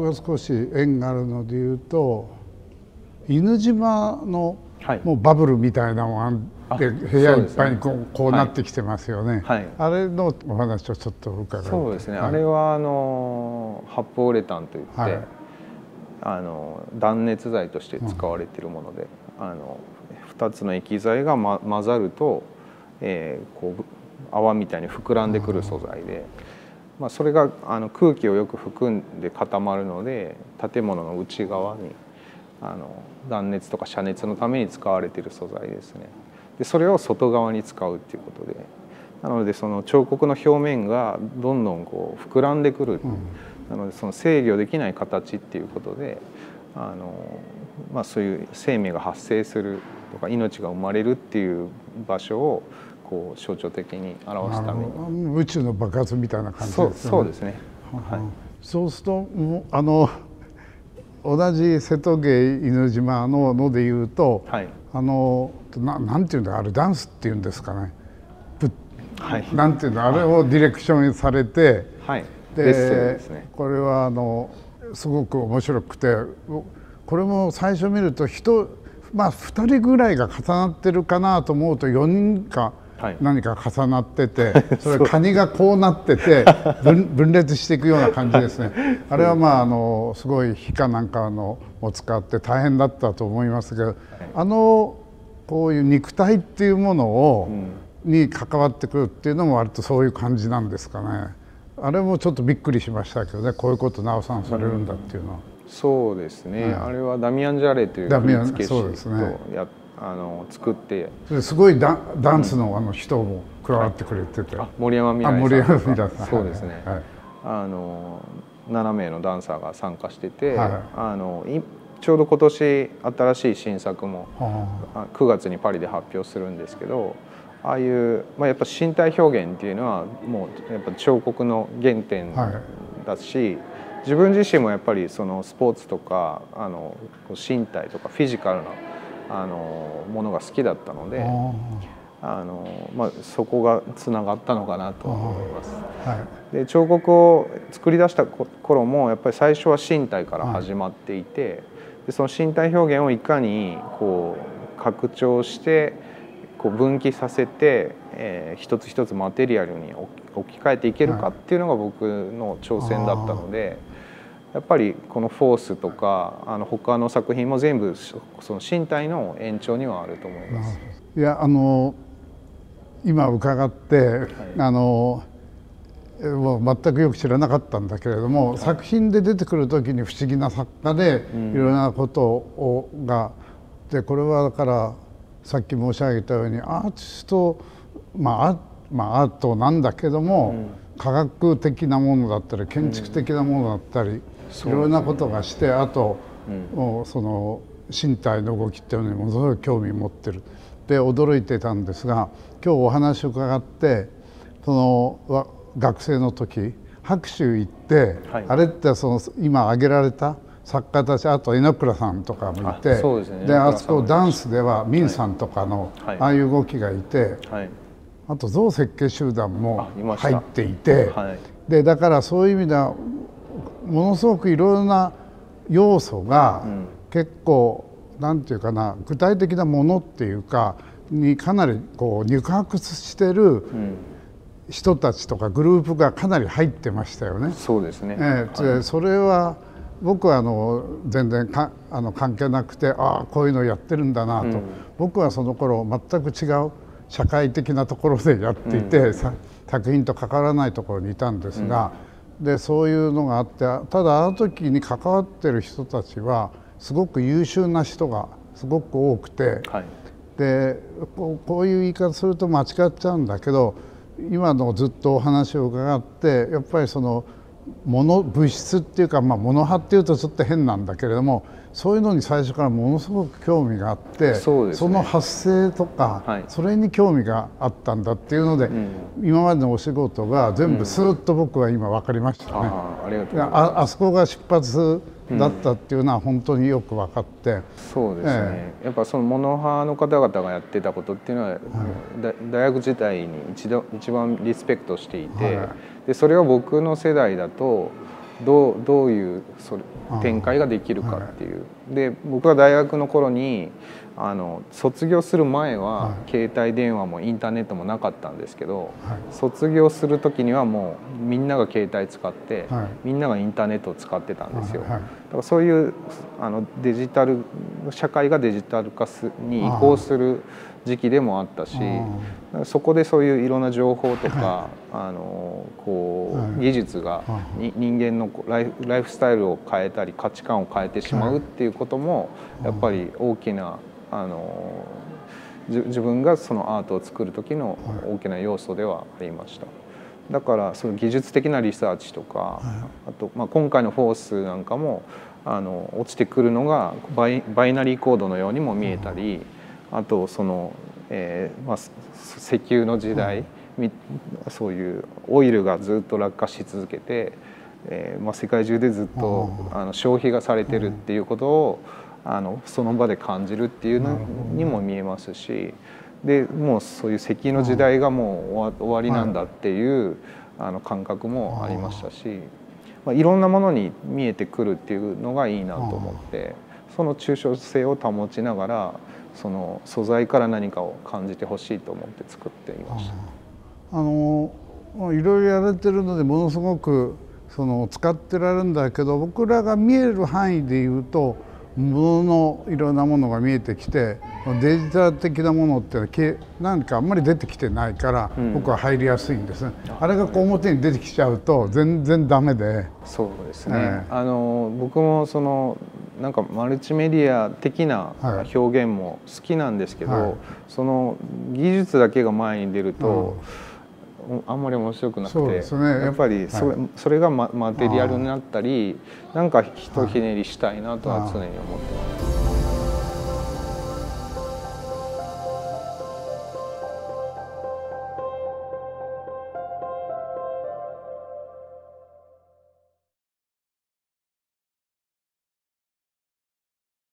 が少し縁があるのでいうと、犬島のもうバブルみたいなもので部屋いっぱいにこうなってきてますよね。あれのお話をちょっと伺い。そうですね。あれは発泡ウレタンといって、断熱材として使われているもので、2つの液剤が混ざると、こう泡みたいに膨らんでくる素材で、それが空気をよく含んで固まるので、建物の内側に断熱とか遮熱のために使われている素材ですね。でそれを外側に使うっていうことで、なのでその彫刻の表面がどんどんこう膨らんでくる、なのでその制御できない形っていうことで、そういう生命が発生するとか命が生まれるっていう場所をこう象徴的に表すために、宇宙の爆発みたいな感じですよね。そうですね。そうすると同じ瀬戸芸犬島のでいうと、なんていうんだ、あれダンスっていうんですかね、なんていうの、あれをディレクションされて、でこれはすごく面白くて、これも最初見ると2人ぐらいが重なってるかなと思うと4人か何か重なってて、それカニがこうなってて分裂していくような感じですね。あれはすごい火かなんかを使って大変だったと思いますけど、こういう肉体っていうものに関わってくるっていうのも割とそういう感じなんですかね。あれもちょっとびっくりしましたけどね、こういうこと直さんされるんだっていうのは。そうですね。あれはダミアン・ジャレという振付師と作って、すごいダンスの人も加わってくれてて、森山未来さんとか、そうですね、7名のダンサーが参加してて、ちょうど今年新しい新作も9月にパリで発表するんですけど、ああいうやっぱ身体表現っていうのはもうやっぱ彫刻の原点だし、自分自身もやっぱりそのスポーツとか身体とかフィジカルなものが好きだったので、そこがつながったのかなと思います。で彫刻を作り出した頃もやっぱり最初は身体から始まっていて、でその身体表現をいかにこう拡張してこう分岐させて、一つ一つマテリアルに置き換えていけるかっていうのが僕の挑戦だったので、やっぱりこの「フォース」とか他の作品も全部その身体の延長にはあると思います。いや今伺ってもう全くよく知らなかったんだけれども、作品で出てくる時に不思議な作家でいろんなことがで、これはだからさっき申し上げたようにアーティストアートなんだけども、科学的なものだったり建築的なものだったり、いろんなことがして、あとその身体の動きっていうのにものすごい興味を持ってるで驚いてたんですが、今日お話を伺ってその学生の時白州行って、あれってその今挙げられた作家たち、あと榎倉さんとかもいて、であそこダンスではミンさんとかのああいう動きがいて、あと象設計集団も入っていて、でだからそういう意味ではものすごくいろいろな要素が結構なんていうかな、具体的なものっていうかにかなりこう肉薄してる人たちとかグループがかなり入ってましたよね。そうですね。それは僕は全然関係なくて、こういうのやってるんだなと、僕はその頃全く違う社会的なところでやっていて、作品と関わらないところにいたんですが、でそういうのがあって、ただあの時に関わってる人たちはすごく優秀な人がすごく多くて、でこういう言い方すると間違っちゃうんだけど、今のずっとお話を伺ってやっぱりその物質っていうか、物派っていうとちょっと変なんだけれども、そういうのに最初からものすごく興味があって、その発生とか、それに興味があったんだっていうので、今までのお仕事が全部スーッと僕は今分かりましたね。あそこが出発だったっていうのは本当によく分かって、そうですね、やっぱそのモノ派の方々がやってたことっていうのは、大学時代に一番リスペクトしていて、でそれを僕の世代だとどういう展開ができるかっていう。で僕が大学の頃に卒業する前は携帯電話もインターネットもなかったんですけど、卒業する時にはもうみんなが携帯使って、みんながインターネットを使ってたんですよ。だからそういうデジタル社会がデジタル化に移行する時期でもあったし、そこでそういういろんな情報とか技術が人間のライフスタイルを変えたり価値観を変えてしまうっていうこともやっぱり大きな自分がそのアートを作る時の大きな要素ではありました。だからその技術的なリサーチとか、あと今回のフォースなんかも落ちてくるのがバイナリーコードのようにも見えたり、あとその、石油の時代、そういうオイルがずっと落下し続けて、世界中でずっと消費がされてるっていうことをその場で感じるっていうのにも見えますし、でもうそういう石油の時代がもう終わりなんだっていう感覚もありましたし、いろんなものに見えてくるっていうのがいいなと思って、その抽象性を保ちながらその素材から何かを感じてほしいと思って作っていました。いろいろやられてるのでものすごく使ってられるんだけど、僕らが見える範囲でいうともののいろんなものが見えてきて、デジタル的なものってなんかあんまり出てきてないから、僕は入りやすいんですね。あれが表に出てきちゃうと全然ダメで。そうですね、僕もなんかマルチメディア的な表現も好きなんですけど、その技術だけが前に出ると、あんまり面白くなくて、やっぱりそれがマテリアルになったり、なんかひとひねりしたいなとは常に思ってます。